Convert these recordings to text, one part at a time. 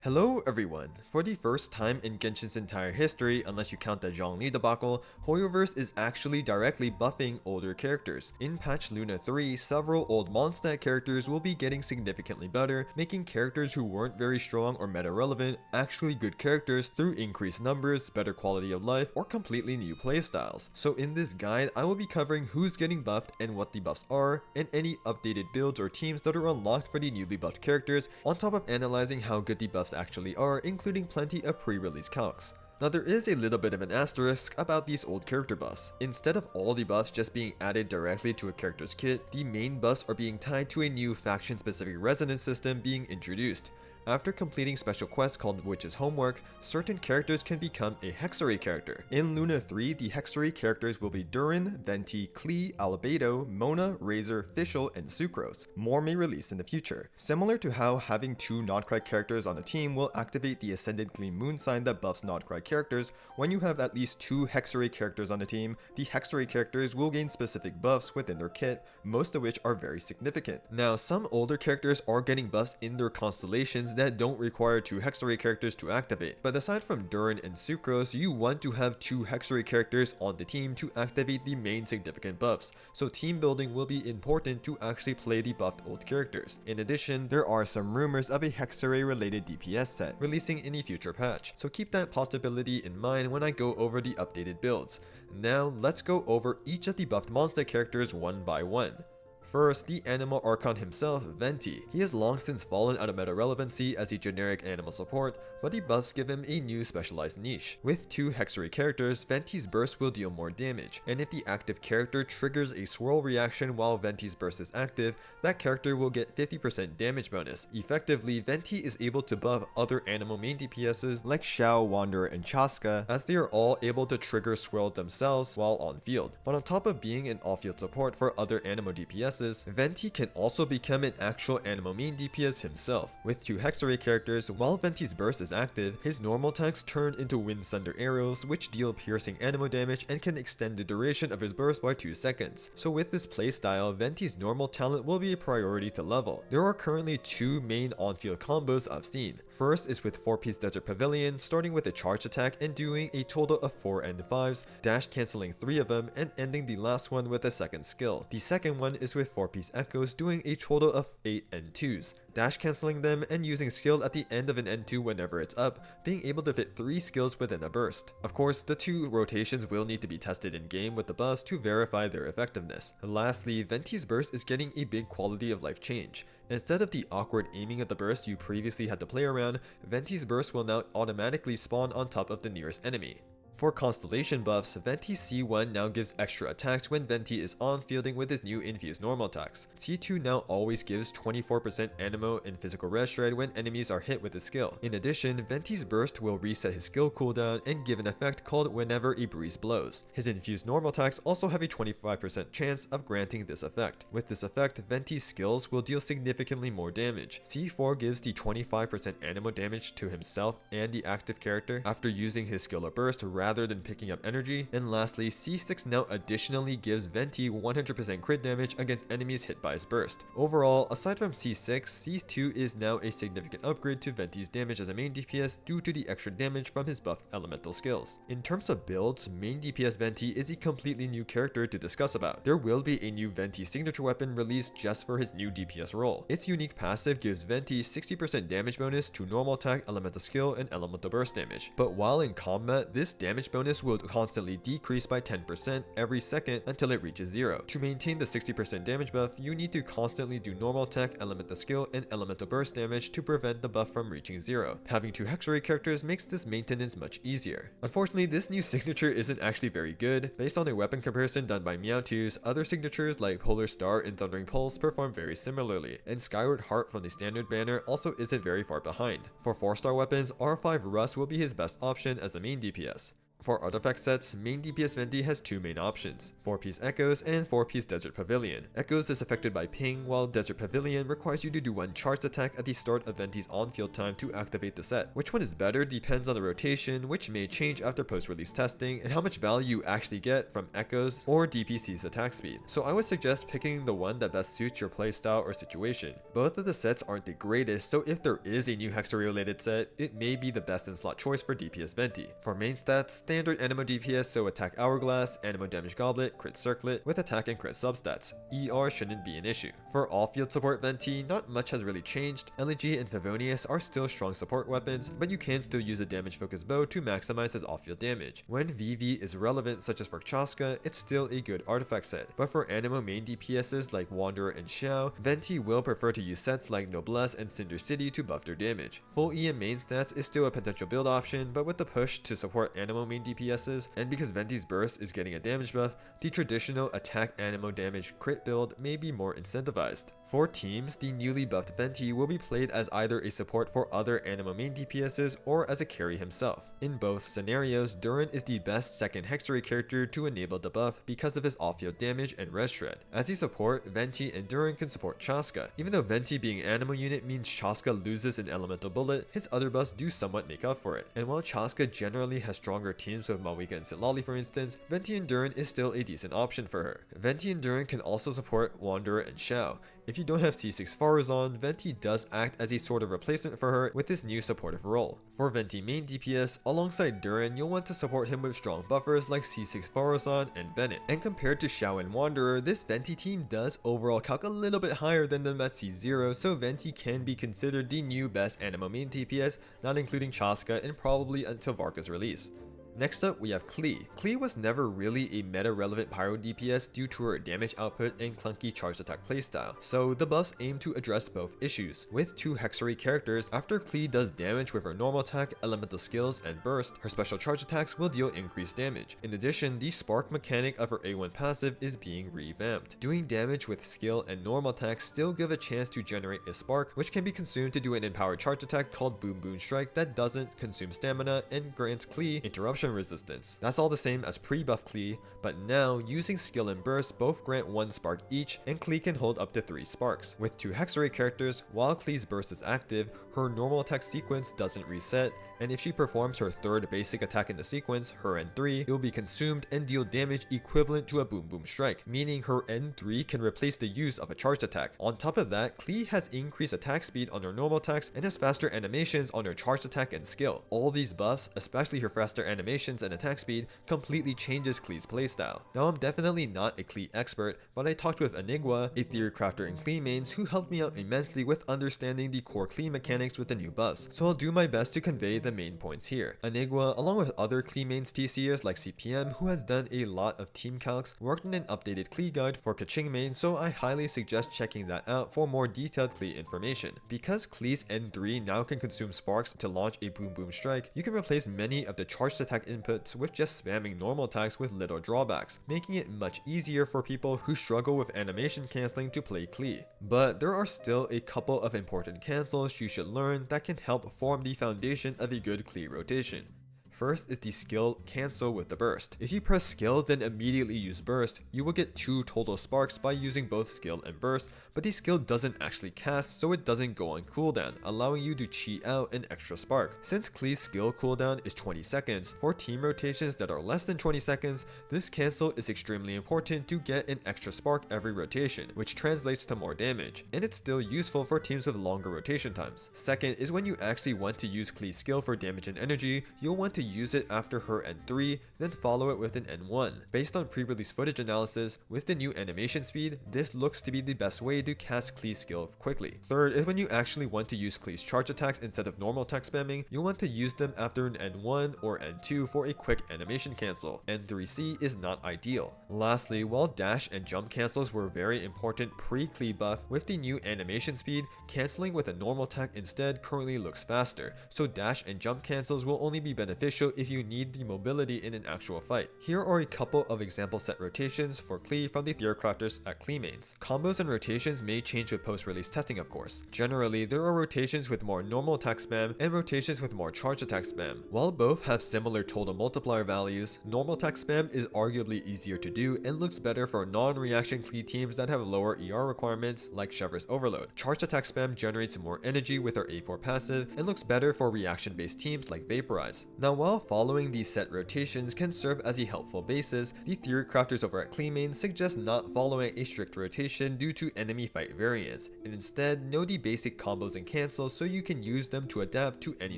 Hello everyone! For the first time in Genshin's entire history, unless you count the Zhongli debacle, HOYOverse is actually directly buffing older characters. In patch Luna 3, several old Mondstadt characters will be getting significantly better, making characters who weren't very strong or meta relevant actually good characters through increased numbers, better quality of life, or completely new playstyles. So in this guide, I will be covering who's getting buffed and what the buffs are, and any updated builds or teams that are unlocked for the newly buffed characters, on top of analyzing how good the buffs actually are, including plenty of pre-release calcs. Now there is a little bit of an asterisk about these old character buffs. Instead of all the buffs just being added directly to a character's kit, the main buffs are being tied to a new faction-specific resonance system being introduced. After completing special quests called Witch's Homework, certain characters can become a Hexerei character. In Luna 3, the Hexerei characters will be Durin, Venti, Klee, Albedo, Mona, Razor, Fischl, and Sucrose. More may release in the future. Similar to how having two nod-krai characters on a team will activate the Ascended Clean Moon sign that buffs nod-krai characters, when you have at least two Hexerei characters on a team, the Hexerei characters will gain specific buffs within their kit, most of which are very significant. Now, some older characters are getting buffs in their constellations that don't require two Hexerei characters to activate, but aside from Durin and Sucrose, you want to have two Hexerei characters on the team to activate the main significant buffs, so team building will be important to actually play the buffed old characters. In addition, there are some rumors of a Hexerei related DPS set releasing in a future patch, so keep that possibility in mind when I go over the updated builds. Now let's go over each of the buffed monster characters one by one. First, the animal archon himself, Venti. He has long since fallen out of meta relevancy as a generic animal support, but the buffs give him a new specialized niche. With two Hexerei characters, Venti's burst will deal more damage, and if the active character triggers a swirl reaction while Venti's burst is active, that character will get 50% damage bonus. Effectively, Venti is able to buff other animal main DPSs like Xiao, Wanderer, and Chaska, as they are all able to trigger swirl themselves while on field. But on top of being an off-field support for other animal DPSs, Venti can also become an actual animal main DPS himself. With two Hexerei characters, while Venti's burst is active, his normal attacks turn into Wind Sunder arrows, which deal piercing animal damage and can extend the duration of his burst by 2 seconds. So with this playstyle, Venti's normal talent will be a priority to level. There are currently two main on-field combos I've seen. First is with 4-piece Desert Pavilion, starting with a charge attack and doing a total of 4 and 5s, dash cancelling 3 of them and ending the last one with a second skill. The second one is with 4-piece Echoes, doing a total of 8 N2s, dash cancelling them and using skill at the end of an N2 whenever it's up, being able to fit 3 skills within a burst. Of course, the 2 rotations will need to be tested in game with the buffs to verify their effectiveness. Lastly, Venti's burst is getting a big quality of life change. Instead of the awkward aiming at the burst you previously had to play around, Venti's burst will now automatically spawn on top of the nearest enemy. For constellation buffs, Venti C1 now gives extra attacks when Venti is on fielding with his new infused normal attacks. C2 now always gives 24% animo and physical res shred when enemies are hit with his skill. In addition, Venti's burst will reset his skill cooldown and give an effect called whenever a breeze blows. His infused normal attacks also have a 25% chance of granting this effect. With this effect, Venti's skills will deal significantly more damage. C4 gives the 25% animo damage to himself and the active character after using his skill or burst rather than picking up energy. And lastly, C6 now additionally gives Venti 100% crit damage against enemies hit by his burst. Overall, aside from C6, C2 is now a significant upgrade to Venti's damage as a main DPS due to the extra damage from his buffed elemental skills. In terms of builds, main DPS Venti is a completely new character to discuss about. There will be a new Venti signature weapon released just for his new DPS role. Its unique passive gives Venti 60% damage bonus to normal attack, elemental skill, and elemental burst damage. But while in combat, this damage bonus will constantly decrease by 10% every second until it reaches 0. To maintain the 60% damage buff, you need to constantly do normal attack, elemental skill, and elemental burst damage to prevent the buff from reaching 0. Having two Hexerei characters makes this maintenance much easier. Unfortunately, this new signature isn't actually very good. Based on a weapon comparison done by MeowTews, other signatures like Polar Star and Thundering Pulse perform very similarly, and Skyward Heart from the standard banner also isn't very far behind. For 4-star weapons, R5 Rust will be his best option as the main DPS. For artifact sets, main DPS Venti has two main options, 4-piece Echoes and 4-piece Desert Pavilion. Echoes is affected by ping, while Desert Pavilion requires you to do one charged attack at the start of Venti's on-field time to activate the set. Which one is better depends on the rotation, which may change after post-release testing, and how much value you actually get from Echoes or DPC's attack speed. So I would suggest picking the one that best suits your playstyle or situation. Both of the sets aren't the greatest, so if there is a new Hexerei related set, it may be the best in slot choice for DPS Venti. For main stats, standard Anemo DPS, so attack Hourglass, Anemo damage Goblet, crit Circlet, with attack and crit substats. ER shouldn't be an issue. For all field support Venti, not much has really changed. Elegy and Favonius are still strong support weapons, but you can still use a damage focused bow to maximize his off-field damage. When VV is relevant, such as for Chaska, it's still a good artifact set. But for Anemo main DPSs like Wanderer and Xiao, Venti will prefer to use sets like Noblesse and Cinder City to buff their damage. Full EM main stats is still a potential build option, but with the push to support Anemo main DPSs, and because Venti's burst is getting a damage buff, the traditional attack Anemo damage crit build may be more incentivized. For teams, the newly buffed Venti will be played as either a support for other Anemo main DPSs or as a carry himself. In both scenarios, Durin is the best second Hexerei character to enable the buff because of his off-field damage and res shred. As a support, Venti and Durin can support Chaska. Even though Venti being an Anemo unit means Chaska loses an elemental bullet, his other buffs do somewhat make up for it. And while Chaska generally has stronger teams with Mawika and Sitlali for instance, Venti and Durin is still a decent option for her. Venti and Durin can also support Wanderer and Xiao. If you don't have C6 Farazan, Venti does act as a sort of replacement for her with this new supportive role. For Venti main DPS, alongside Durin, you'll want to support him with strong buffers like C6 Farazan and Bennett. And compared to Xiao and Wanderer, this Venti team does overall calc a little bit higher than them at C0, so Venti can be considered the new best Anemo main DPS, not including Chaska and probably until Varka's release. Next up, we have Klee. Klee was never really a meta-relevant pyro DPS due to her damage output and clunky charged attack playstyle, so the buffs aim to address both issues. With two Hexerei characters, after Klee does damage with her normal attack, elemental skills, and burst, her special charge attacks will deal increased damage. In addition, the spark mechanic of her A1 passive is being revamped. Doing damage with skill and normal attacks still give a chance to generate a spark, which can be consumed to do an empowered charge attack called Boom Boom Strike that doesn't consume stamina and grants Klee interruption resistance. That's all the same as pre-buff Klee, but now using skill and burst both grant 1 spark each, and Klee can hold up to 3 sparks. With two Hexerei characters, while Klee's burst is active, her normal attack sequence doesn't reset, and if she performs her third basic attack in the sequence, her N3, it will be consumed and deal damage equivalent to a Boom Boom Strike, meaning her N3 can replace the use of a charged attack. On top of that, Klee has increased attack speed on her normal attacks and has faster animations on her charged attack and skill. All these buffs, especially her faster animations and attack speed, completely changes Klee's playstyle. Now I'm definitely not a Klee expert, but I talked with EnigWa, a theory crafter in KleeMains, who helped me out immensely with understanding the core Klee mechanics with the new buffs, so I'll do my best to convey the main points here. EnigWa, along with other KleeMains TCers like CPM, who has done a lot of team calcs, worked on an updated Klee guide for Kaching main, so I highly suggest checking that out for more detailed Klee information. Because Klee's N3 now can consume sparks to launch a Boom Boom Strike, you can replace many of the charged attack inputs with just spamming normal attacks with little drawbacks, making it much easier for people who struggle with animation cancelling to play Klee. But there are still a couple of important cancels you should learn that can help form the foundation of a good Klee rotation. First is the skill cancel with the burst. If you press skill then immediately use burst, you will get 2 total sparks by using both skill and burst, but the skill doesn't actually cast, so it doesn't go on cooldown, allowing you to cheat out an extra spark. Since Klee's skill cooldown is 20 seconds, for team rotations that are less than 20 seconds, this cancel is extremely important to get an extra spark every rotation, which translates to more damage, and it's still useful for teams with longer rotation times. Second is when you actually want to use Klee's skill for damage and energy, you'll want to use it after her N3, then follow it with an N1. Based on pre-release footage analysis, with the new animation speed, this looks to be the best way to cast Klee's skill quickly. Third is when you actually want to use Klee's charge attacks instead of normal attack spamming, you'll want to use them after an N1 or N2 for a quick animation cancel. N3C is not ideal. Lastly, while dash and jump cancels were very important pre-Klee buff, with the new animation speed, canceling with a normal attack instead currently looks faster, so dash and jump cancels will only be beneficial beneficial if you need the mobility in an actual fight. Here are a couple of example set rotations for Klee from the theory crafters at KleeMains. Combos and rotations may change with post-release testing, of course. Generally, there are rotations with more normal attack spam and rotations with more charge attack spam. While both have similar total multiplier values, normal attack spam is arguably easier to do and looks better for non-reaction Klee teams that have lower ER requirements like Chevre's Overload. Charge attack spam generates more energy with our A4 passive and looks better for reaction-based teams like Vaporize. Now, while following these set rotations can serve as a helpful basis, the theory crafters over at KleeMains suggest not following a strict rotation due to enemy fight variance, and instead know the basic combos and cancels so you can use them to adapt to any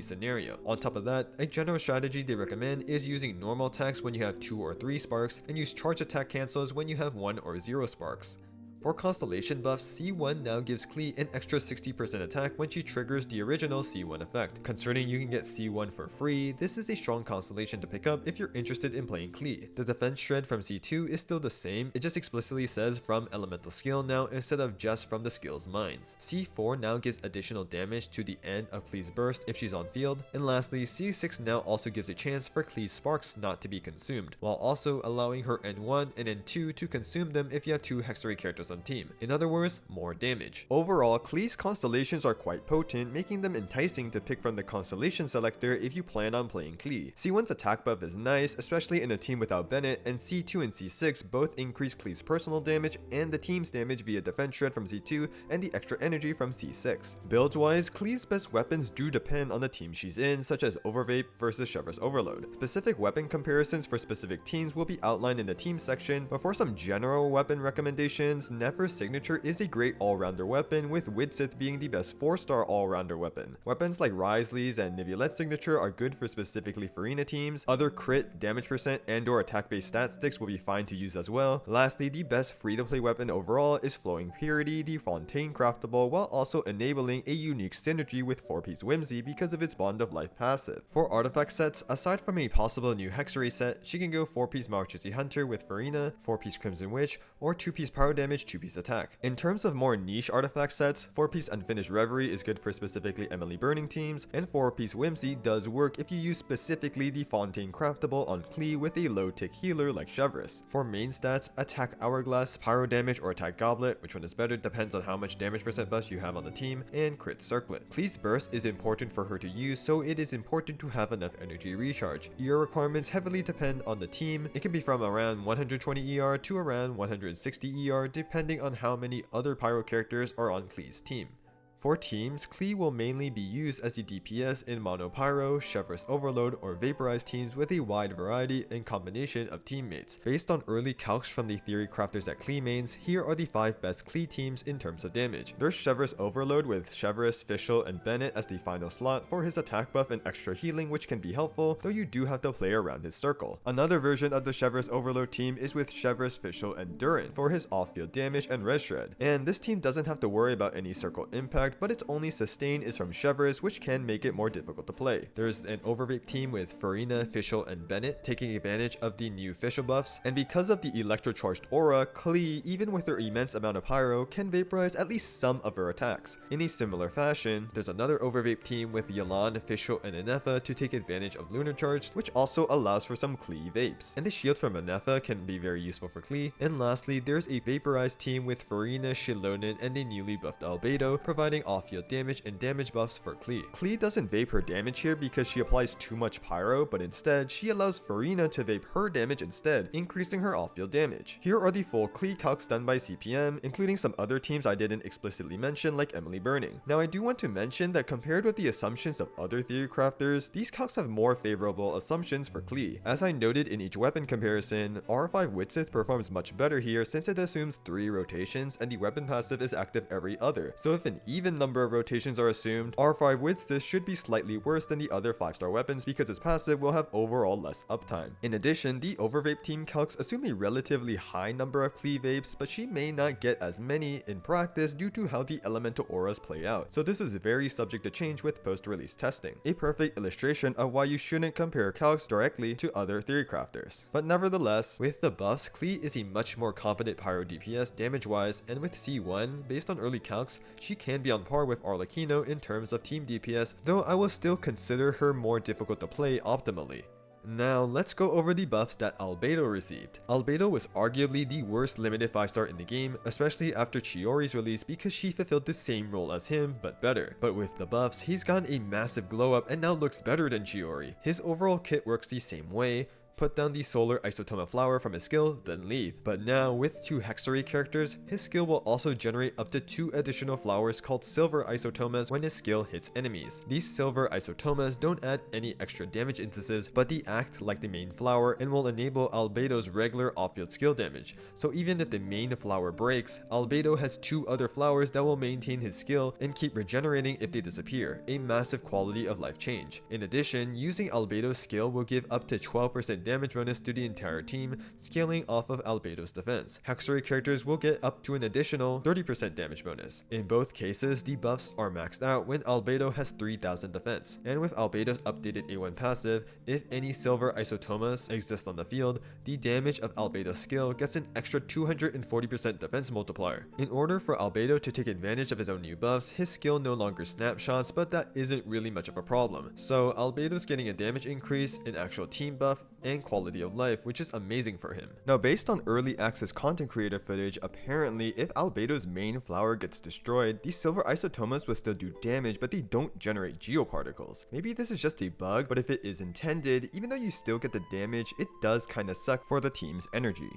scenario. On top of that, a general strategy they recommend is using normal attacks when you have 2 or 3 sparks and use charge attack cancels when you have 1 or 0 sparks. For constellation buffs, C1 now gives Klee an extra 60% attack when she triggers the original C1 effect. Concerning you can get C1 for free, this is a strong constellation to pick up if you're interested in playing Klee. The defense shred from C2 is still the same, it just explicitly says from elemental skill now instead of just from the skill's mines. C4 now gives additional damage to the end of Klee's burst if she's on field, and lastly, C6 now also gives a chance for Klee's sparks not to be consumed, while also allowing her N1 and N2 to consume them if you have 2 Hexerei characters on team. In other words, more damage. Overall, Klee's constellations are quite potent, making them enticing to pick from the constellation selector if you plan on playing Klee. C1's attack buff is nice, especially in a team without Bennett, and C2 and C6 both increase Klee's personal damage and the team's damage via defense shred from C2 and the extra energy from C6. Builds wise, Klee's best weapons do depend on the team she's in, such as Overvape versus Chevre's Overload. Specific weapon comparisons for specific teams will be outlined in the team section, but for some general weapon recommendations, Nefer's signature is a great all-rounder weapon, with Widsith being the best 4-star all-rounder weapon. Weapons like Risley's and Nivulette's signature are good for specifically Farina teams. Other crit, damage percent, and or attack-based stat sticks will be fine to use as well. Lastly, the best free-to-play weapon overall is Flowing Purity, the Fontaine craftable, while also enabling a unique synergy with 4-piece Whimsy because of its Bond of Life passive. For artifact sets, aside from a possible new Hexerei set, she can go 4-piece Marchesi Hunter with Farina, 4-piece Crimson Witch, or 2-piece Pyro Damage, 2-piece Attack. In terms of more niche artifact sets, 4-piece Unfinished Reverie is good for specifically Emily Burning teams, and 4-piece Whimsy does work if you use specifically the Fontaine craftable on Klee with a low tick healer like Chevre's. For main stats, Attack Hourglass, Pyro Damage, or Attack Goblet, which one is better depends on how much damage percent buff you have on the team, and Crit Circlet. Klee's burst is important for her to use, so it is important to have enough energy recharge. ER requirements heavily depend on the team. It can be from around 120 ER to around 160 ER depending on how many other Pyro characters are on Klee's team. For teams, Klee will mainly be used as a DPS in Mono Pyro, Chevre's Overload, or Vaporized teams with a wide variety and combination of teammates. Based on early calcs from the theory crafters at KleeMains, here are the 5 best Klee teams in terms of damage. There's Chevre's Overload with Chevre's, Fischl, and Bennett as the final slot for his attack buff and extra healing, which can be helpful, though you do have to play around his circle. Another version of the Chevre's Overload team is with Chevre's, Fischl, and Durin for his off-field damage and res shred. And this team doesn't have to worry about any circle impact, but its only sustain is from Chevre's, which can make it more difficult to play. There's an Overvape team with Farina, Fischl, and Bennett taking advantage of the new Fischl buffs, and because of the electro-charged aura, Klee, even with her immense amount of Pyro, can vaporize at least some of her attacks. In a similar fashion, there's another Overvape team with Yelan, Fischl, and Anefa to take advantage of Lunar Charge, which also allows for some Klee vapes. And the shield from Anefa can be very useful for Klee. And lastly, there's a Vaporized team with Farina, Shilonen, and a newly buffed Albedo, providing off-field damage and damage buffs for Klee. Klee doesn't vape her damage here because she applies too much Pyro, but instead, she allows Farina to vape her damage instead, increasing her off-field damage. Here are the full Klee calcs done by CPM, including some other teams I didn't explicitly mention like Emily Burning. Now I do want to mention that compared with the assumptions of other theory crafters, these calcs have more favorable assumptions for Klee. As I noted in each weapon comparison, R5 Widsith performs much better here since it assumes 3 rotations and the weapon passive is active every other. So if an even number of rotations are assumed, R5 Widsith should be slightly worse than the other 5-star weapons because its passive will have overall less uptime. In addition, the Overvape team calcs assume a relatively high number of Klee vapes, but she may not get as many in practice due to how the elemental auras play out, so this is very subject to change with post-release testing. A perfect illustration of why you shouldn't compare calcs directly to other theory crafters. But nevertheless, with the buffs, Klee is a much more competent Pyro DPS damage-wise, and with C1, based on early calcs, she can be on par with Arlecchino in terms of team DPS, though I will still consider her more difficult to play optimally. Now, let's go over the buffs that Albedo received. Albedo was arguably the worst limited 5-star in the game, especially after Chiori's release because she fulfilled the same role as him, but better. But with the buffs, he's gotten a massive glow up and now looks better than Chiori. His overall kit works the same way. Put down the solar isotoma flower from his skill, then leave. But now, with 2 Hexerei characters, his skill will also generate up to 2 additional flowers called silver isotomas when his skill hits enemies. These silver isotomas don't add any extra damage instances, but they act like the main flower and will enable Albedo's regular off-field skill damage. So even if the main flower breaks, Albedo has 2 other flowers that will maintain his skill and keep regenerating if they disappear, a massive quality of life change. In addition, using Albedo's skill will give up to 12% damage bonus to the entire team, scaling off of Albedo's defense. Hexerei characters will get up to an additional 30% damage bonus. In both cases, the buffs are maxed out when Albedo has 3000 defense, and with Albedo's updated A1 passive, if any silver isotomas exist on the field, the damage of Albedo's skill gets an extra 240% defense multiplier. In order for Albedo to take advantage of his own new buffs, his skill no longer snapshots, but that isn't really much of a problem. So Albedo's getting a damage increase, an actual team buff, and quality of life, which is amazing for him. Now, based on early access content creator footage, apparently if Albedo's main flower gets destroyed, these silver isotomas will still do damage, but they don't generate geoparticles. Maybe this is just a bug, but if it is intended, even though you still get the damage, it does kinda suck for the team's energy.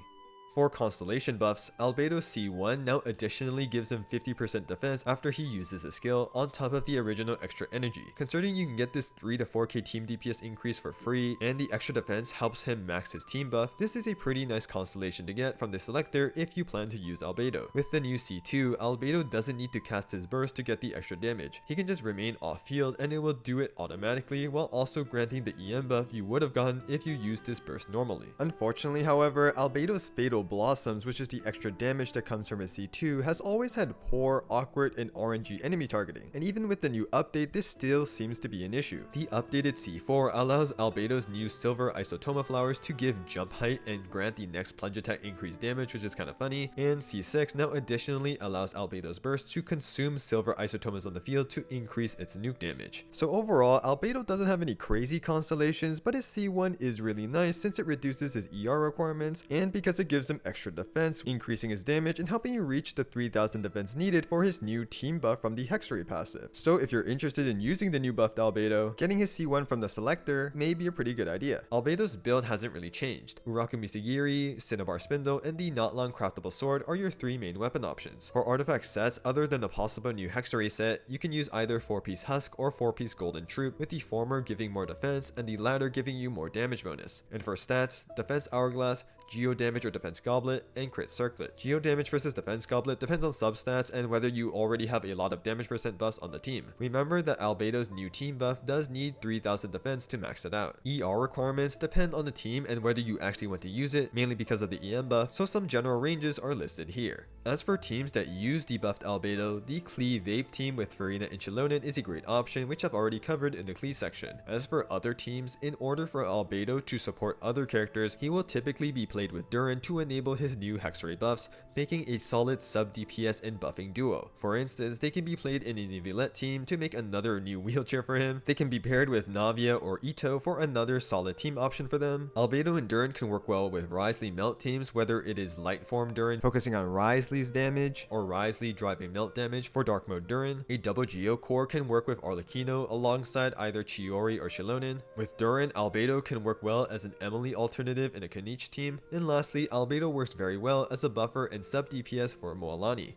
For constellation buffs, Albedo's C1 now additionally gives him 50% defense after he uses his skill on top of the original extra energy. Considering you can get this 3 to 4k team DPS increase for free and the extra defense helps him max his team buff, this is a pretty nice constellation to get from the selector if you plan to use Albedo. With the new C2, Albedo doesn't need to cast his burst to get the extra damage. He can just remain off field and it will do it automatically while also granting the EM buff you would have gotten if you used this burst normally. Unfortunately, however, Albedo's Fatal Blossoms, which is the extra damage that comes from his C2, has always had poor, awkward, and RNG enemy targeting, and even with the new update, this still seems to be an issue. The updated C4 allows Albedo's new silver isotoma flowers to give jump height and grant the next plunge attack increased damage, which is kind of funny, and C6 now additionally allows Albedo's burst to consume silver isotomas on the field to increase its nuke damage. So overall, Albedo doesn't have any crazy constellations, but his C1 is really nice since it reduces his ER requirements, and because it gives him extra defense, increasing his damage and helping you reach the 3000 defense needed for his new team buff from the Hexerei passive. So if you're interested in using the new buffed Albedo, getting his C1 from the selector may be a pretty good idea. Albedo's build hasn't really changed. Uraku Misagiri, Cinnabar Spindle, and the not long craftable sword are your 3 main weapon options. For artifact sets, other than the possible new Hexerei set, you can use either 4-piece Husk or 4-piece Golden Troop, with the former giving more defense and the latter giving you more damage bonus. And for stats, Defense Hourglass, Geo Damage or Defense Goblet, and Crit Circlet. Geo Damage versus Defense Goblet depends on substats and whether you already have a lot of damage percent buffs on the team. Remember that Albedo's new team buff does need 3000 defense to max it out. ER requirements depend on the team and whether you actually want to use it, mainly because of the EM buff, so some general ranges are listed here. As for teams that use debuffed Albedo, the Klee Vape team with Farina and Chilonen is a great option, which I've already covered in the Klee section. As for other teams, in order for Albedo to support other characters, he will typically be played with Durin to enable his new Hexerei buffs, making a solid sub DPS and buffing duo. For instance, they can be played in a Neuvillette team to make another new wheelchair for him. They can be paired with Navia or Ito for another solid team option for them. Albedo and Durin can work well with Wriothesley Melt teams, whether it is light form Durin focusing on Wriothesley's damage or Wriothesley driving melt damage for dark mode Durin. A double Geo core can work with Arlecchino alongside either Chiori or Chilonen. With Durin, Albedo can work well as an Emily alternative in a Kaniche team, and lastly, Albedo works very well as a buffer and sub DPS for Moalani.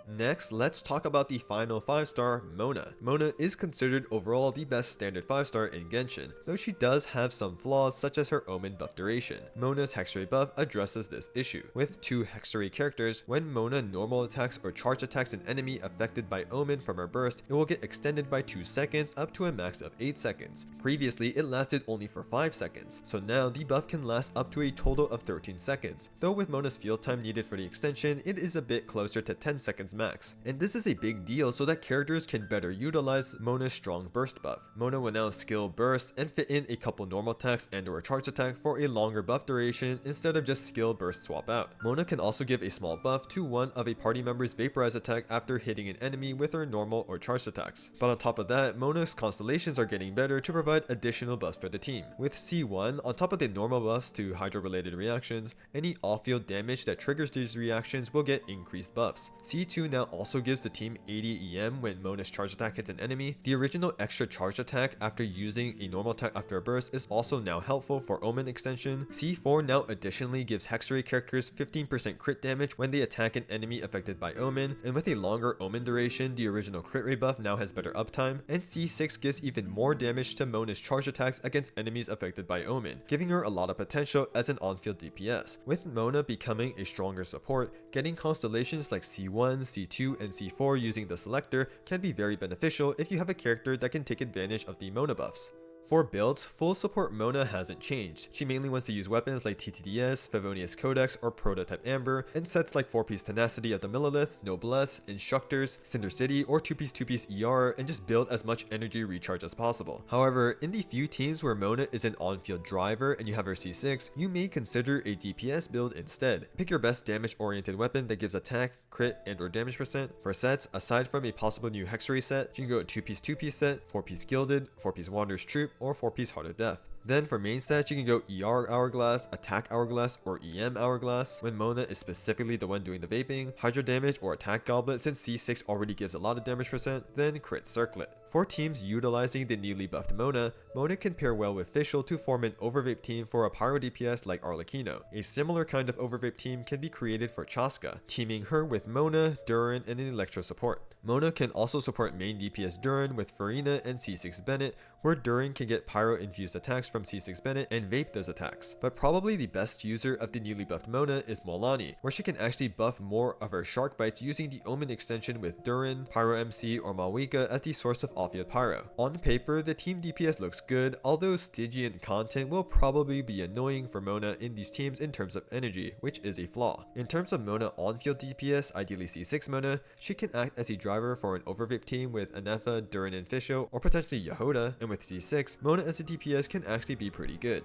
Next, let's talk about the final 5-star, Mona. Mona is considered overall the best standard 5-star in Genshin, though she does have some flaws such as her Omen buff duration. Mona's Hexerei buff addresses this issue. With 2 Hexerei characters, when Mona normal attacks or charge attacks an enemy affected by Omen from her burst, it will get extended by 2 seconds up to a max of 8 seconds. Previously, it lasted only for 5 seconds, so now the buff can last up to a total of 13 seconds, though with Mona's field time needed for the extension, it is a bit closer to 10 seconds max. And this is a big deal so that characters can better utilize Mona's strong burst buff. Mona will now skill burst and fit in a couple normal attacks and or a charge attack for a longer buff duration instead of just skill burst swap out. Mona can also give a small buff to one of a party member's vaporize attack after hitting an enemy with her normal or charged attacks. But on top of that, Mona's constellations are getting better to provide additional buffs for the team. With C1, on top of the normal buffs to hydro related reactions, any off-field damage that triggers these reactions will get increased buffs. C2 now also gives the team 80 EM when Mona's charge attack hits an enemy. The original extra charge attack after using a normal attack after a burst is also now helpful for Omen extension. C4 now additionally gives Hexerei characters 15% crit damage when they attack an enemy affected by Omen, and with a longer Omen duration, the original crit rate buff now has better uptime, and C6 gives even more damage to Mona's charge attacks against enemies affected by Omen, giving her a lot of potential as an on-field DPS. With Mona becoming a stronger support, getting constellations like C1, C2, and C4 using the selector can be very beneficial if you have a character that can take advantage of the Mona buffs. For builds, full support Mona hasn't changed. She mainly wants to use weapons like TTDS, Favonius Codex, or Prototype Amber, and sets like 4-piece Tenacity of the Millilith, Noblesse, Instructors, Cinder City, or 2-piece ER, and just build as much energy recharge as possible. However, in the few teams where Mona is an on-field driver and you have her C6, you may consider a DPS build instead. Pick your best damage-oriented weapon that gives attack, crit, and or damage percent. For sets, aside from a possible new Hexerei set, you can go a 2-piece set, 4-piece Gilded, 4-piece Wanderer's Troop, or 4-piece Heart of Death. Then for main stats, you can go ER Hourglass, Attack Hourglass, or EM Hourglass when Mona is specifically the one doing the vaping, Hydro Damage, or Attack Goblet since C6 already gives a lot of damage percent, then Crit Circlet. For teams utilizing the newly buffed Mona, Mona can pair well with Fischl to form an overvape team for a pyro DPS like Arlecchino. A similar kind of overvape team can be created for Chaska, teaming her with Mona, Durin, and an Electro support. Mona can also support main DPS Durin with Farina and C6 Bennett, where Durin can get pyro-infused attacks from C6 Bennett and vape those attacks. But probably the best user of the newly buffed Mona is Molani, where she can actually buff more of her shark bites using the Omen extension with Durin, Pyro MC, or Malwika as the source of off-field pyro. On paper, the team DPS looks good, although Stygian content will probably be annoying for Mona in these teams in terms of energy, which is a flaw. In terms of Mona on-field DPS, ideally C6 Mona, she can act as a driver for an overvape team with Anetha, Durin, and Fischl, or potentially Yehoda, and with C6, Mona as a DPS can actually be pretty good.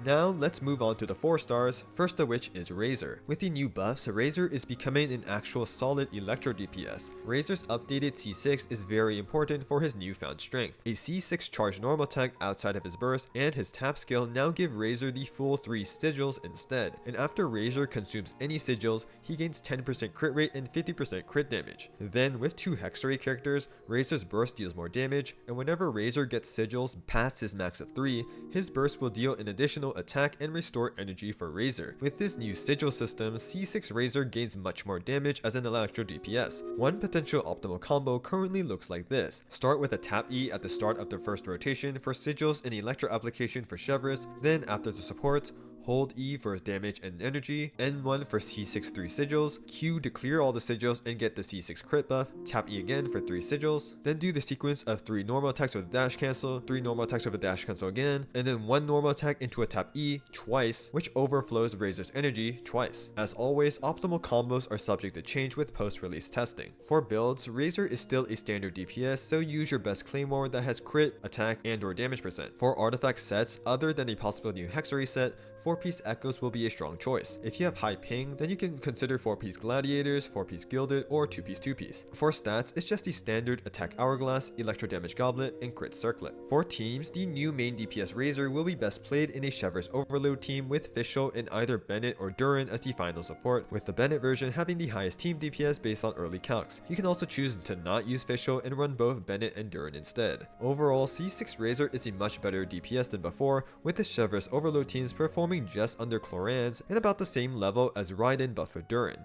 Now, let's move on to the 4 stars, first of which is Razor. With the new buffs, Razor is becoming an actual solid Electro DPS. Razor's updated C6 is very important for his newfound strength. A C6 charge normal attack outside of his burst and his tap skill now give Razor the full 3 sigils instead, and after Razor consumes any sigils, he gains 10% crit rate and 50% crit damage. Then, with 2 Hexerei characters, Razor's burst deals more damage, and whenever Razor gets sigils past his max of 3, his burst will deal an additional attack and restore energy for Razor. With this new sigil system, C6 Razor gains much more damage as an Electro DPS. One potential optimal combo currently looks like this. Start with a tap E at the start of the first rotation for sigils and Electro application for Chevreuse, then after the supports, hold E for damage and energy, N1 for C6 3 sigils, Q to clear all the sigils and get the C6 crit buff, tap E again for 3 sigils, then do the sequence of 3 normal attacks with a dash cancel, 3 normal attacks with a dash cancel again, and then 1 normal attack into a tap E twice, which overflows Razor's energy twice. As always, optimal combos are subject to change with post-release testing. For builds, Razor is still a standard DPS, so use your best claymore that has crit, attack, and or damage percent. For artifact sets, other than a possible new Hexerei set, 4-piece Echoes will be a strong choice. If you have high ping, then you can consider 4-piece Gladiators, 4-piece Gilded, or 2-piece 2-piece. For stats, it's just the standard Attack Hourglass, Electro Damage Goblet, and Crit Circlet. For teams, the new main DPS Razor will be best played in a Chevreuse Overload team with Fischl and either Bennett or Durin as the final support, with the Bennett version having the highest team DPS based on early calcs. You can also choose to not use Fischl and run both Bennett and Durin instead. Overall, C6 Razor is a much better DPS than before, with the Chevreuse Overload teams performing just under Chlorans and about the same level as Raiden but for Durin.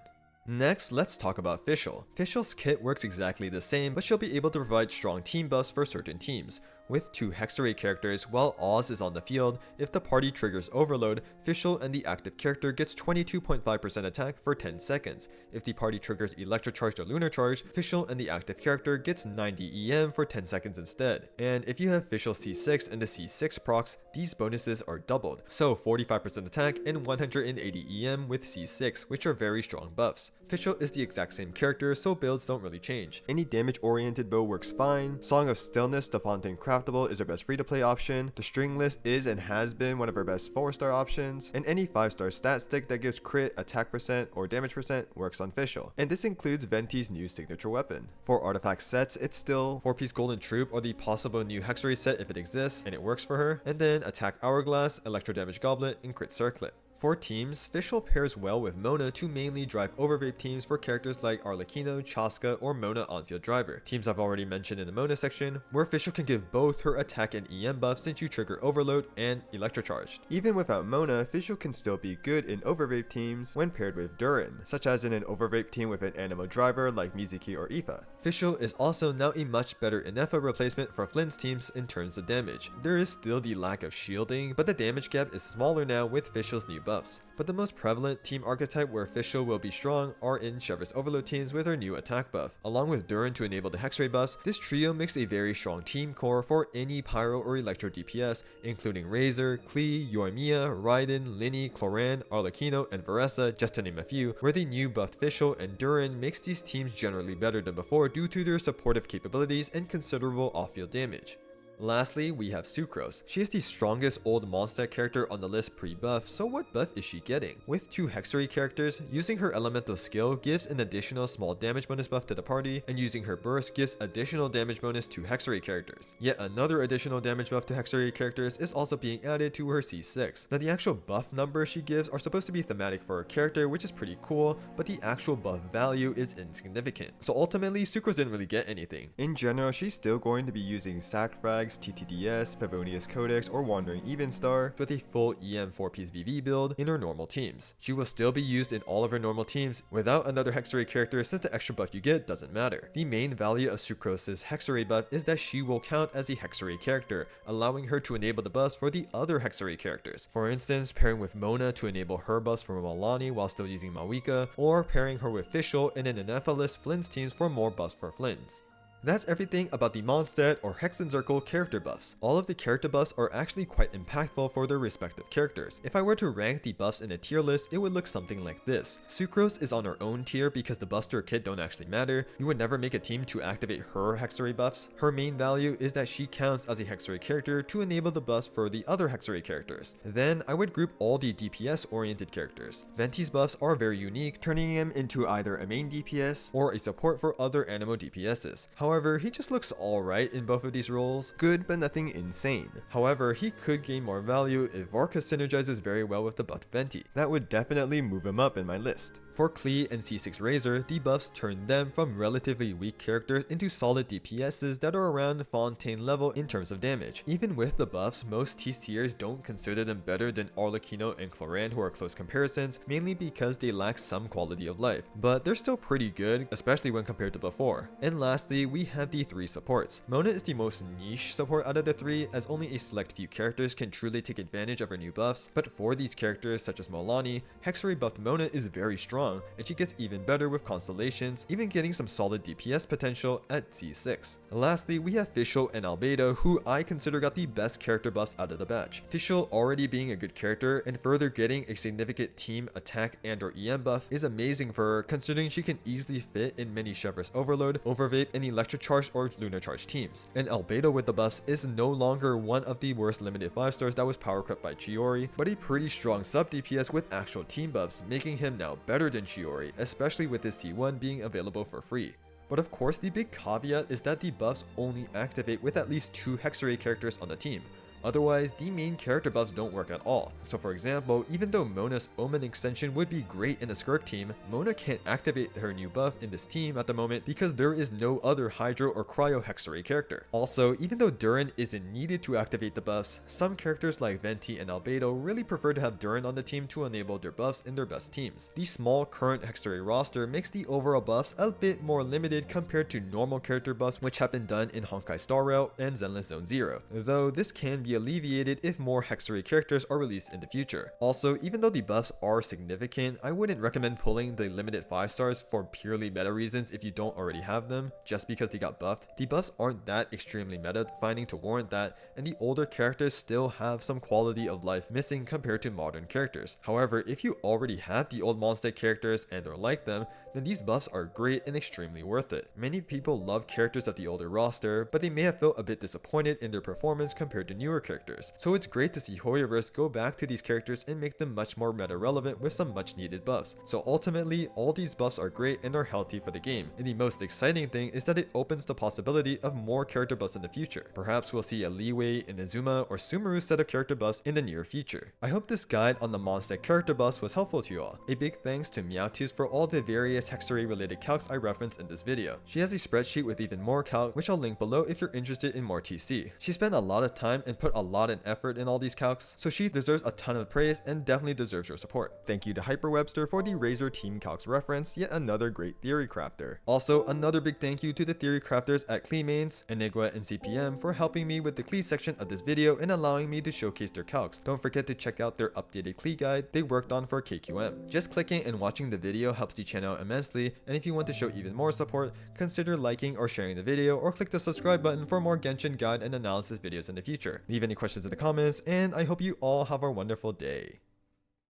Next, let's talk about Fischl. Fischl's kit works exactly the same, but she'll be able to provide strong team buffs for certain teams. With 2 Hexerei characters, while Oz is on the field, if the party triggers Overload, Fischl and the active character gets 22.5% attack for 10 seconds. If the party triggers Electrocharge or Lunar Charge, Fischl and the active character gets 90 EM for 10 seconds instead. And if you have Fischl C6 and the C6 procs, these bonuses are doubled, so 45% attack and 180 EM with C6, which are very strong buffs. Fischl is the exact same character, so builds don't really change. Any damage-oriented build works fine. Song of Stillness, the Fontaine Craftable, is our best free-to-play option. The Stringless is and has been one of our best 4-star options. And any 5-star stat stick that gives crit, attack percent, or damage percent works on Fischl. And this includes Venti's new signature weapon. For artifact sets, it's still 4-piece Golden Troop or the possible new Hexerei set if it exists, and it works for her. And then Attack Hourglass, Electro Damage Goblet, and Crit Circlet. For teams, Fischl pairs well with Mona to mainly drive overvape teams for characters like Arlecchino, Chaska, or Mona on-field driver. Teams I've already mentioned in the Mona section, where Fischl can give both her attack and EM buffs since you trigger Overload and Electrocharged. Even without Mona, Fischl can still be good in overvape teams when paired with durin, such as in an overvape team with an Animo driver like Mizuki or Aoife. Fischl is also now a much better Inefa replacement for Flint's teams in terms of damage. There is still the lack of shielding, but the damage gap is smaller now with Fischl's new buffs. But the most prevalent team archetype where Fischl will be strong are in Chevrus Overload teams with her new attack buff. Along with Durin to enable the Hexerei buffs, this trio makes a very strong team core for any Pyro or Electro DPS, including Razor, Klee, Yoimiya, Raiden, Linny, Cloran, Arlecchino, and Varessa, just to name a few, where the new buffed Fischl and Durin makes these teams generally better than before due to their supportive capabilities and considerable off-field damage. Lastly, we have Sucrose. She is the strongest old Mondstadt character on the list pre-buff, so what buff is she getting? With 2 Hexerei characters, using her elemental skill gives an additional small damage bonus buff to the party, and using her burst gives additional damage bonus to Hexerei characters. Yet another additional damage buff to Hexerei characters is also being added to her C6. Now the actual buff numbers she gives are supposed to be thematic for her character, which is pretty cool, but the actual buff value is insignificant. So ultimately, Sucrose didn't really get anything. In general, she's still going to be using sack frags, TTDS, Favonius Codex, or Wandering Evenstar with a full EM 4-piece VV build in her normal teams. She will still be used in all of her normal teams without another Hexerei character since the extra buff you get doesn't matter. The main value of Sucrose's Hexerei buff is that she will count as a Hexerei character, allowing her to enable the buffs for the other Hexerei characters. For instance, pairing with Mona to enable her buffs for Malani while still using Mawika, or pairing her with Fischl in an Inefa-less Flynn's teams for more buffs for Flynn's. That's everything about the Mondstadt or Hexenzirkel character buffs. All of the character buffs are actually quite impactful for their respective characters. If I were to rank the buffs in a tier list, it would look something like this. Sucrose is on her own tier because the buffs to her kit don't actually matter. You would never make a team to activate her Hexerei buffs. Her main value is that she counts as a Hexerei character to enable the buffs for the other Hexerei characters. Then I would group all the DPS oriented characters. Venti's buffs are very unique, turning him into either a main DPS or a support for other Animo DPSs. However, he just looks alright in both of these roles. Good, but nothing insane. However, he could gain more value if Varka synergizes very well with the buffed Venti. That would definitely move him up in my list. For Klee and C6 Razor, the buffs turn them from relatively weak characters into solid DPSs that are around Fontaine level in terms of damage. Even with the buffs, most TCers don't consider them better than Arlecchino and Cloran, who are close comparisons, mainly because they lack some quality of life. But they're still pretty good, especially when compared to before. And lastly, we have the 3 supports. Mona is the most niche support out of the 3, as only a select few characters can truly take advantage of her new buffs, but for these characters such as Malani, Hexerei buffed Mona is very strong, and she gets even better with constellations, even getting some solid DPS potential at C6. Lastly, we have Fischl and Albedo, who I consider got the best character buffs out of the batch. Fischl already being a good character, and further getting a significant team attack and or EM buff is amazing for her, considering she can easily fit in many Chevrus Overload, Overvape, and Electrocharge or Lunar Charge teams. And Albedo with the buffs is no longer one of the worst limited 5-stars that was power crept by Chiori, but a pretty strong sub DPS with actual team buffs, making him now better than Chiori, especially with his C1 being available for free. But of course, the big caveat is that the buffs only activate with at least 2 Hexerei characters on the team. Otherwise, the main character buffs don't work at all. So for example, even though Mona's Omen extension would be great in a Skirk team, Mona can't activate her new buff in this team at the moment because there is no other Hydro or Cryo Hexerei character. Also, even though Durin isn't needed to activate the buffs, some characters like Venti and Albedo really prefer to have Durin on the team to enable their buffs in their best teams. The small current Hexerei roster makes the overall buffs a bit more limited compared to normal character buffs which have been done in Honkai Star Rail and Zenless Zone Zero, though this can be alleviated if more Hexerei characters are released in the future. Also, even though the buffs are significant, I wouldn't recommend pulling the limited 5 stars for purely meta reasons if you don't already have them, just because they got buffed. The buffs aren't that extremely meta defining to warrant that, and the older characters still have some quality of life missing compared to modern characters. However, if you already have the old Mondstadt characters and or like them, then these buffs are great and extremely worth it. Many people love characters of the older roster, but they may have felt a bit disappointed in their performance compared to newer characters. So it's great to see HOYOverse go back to these characters and make them much more meta relevant with some much needed buffs. So ultimately, all these buffs are great and are healthy for the game. And the most exciting thing is that it opens the possibility of more character buffs in the future. Perhaps we'll see a Leeway, Inazuma, or Sumeru set of character buffs in the near future. I hope this guide on the Mondstadt character buffs was helpful to you all. A big thanks to MeowTews for all the various Hexerei related calcs I referenced in this video. She has a spreadsheet with even more calc, which I'll link below if you're interested in more TC. She spent a lot of time and put a lot of effort in all these calcs, so she deserves a ton of praise and definitely deserves your support. Thank you to hyperwebster for the Razor Team Calcs reference, yet another great theory crafter. Also, another big thank you to the theory crafters at KleeMains, EnigWa and CPM for helping me with the Klee section of this video and allowing me to showcase their calcs. Don't forget to check out their updated Klee guide they worked on for KQM. Just clicking and watching the video helps the channel immensely, and if you want to show even more support, consider liking or sharing the video, or click the subscribe button for more Genshin guide and analysis videos in the future. Leave any questions in the comments, and I hope you all have a wonderful day.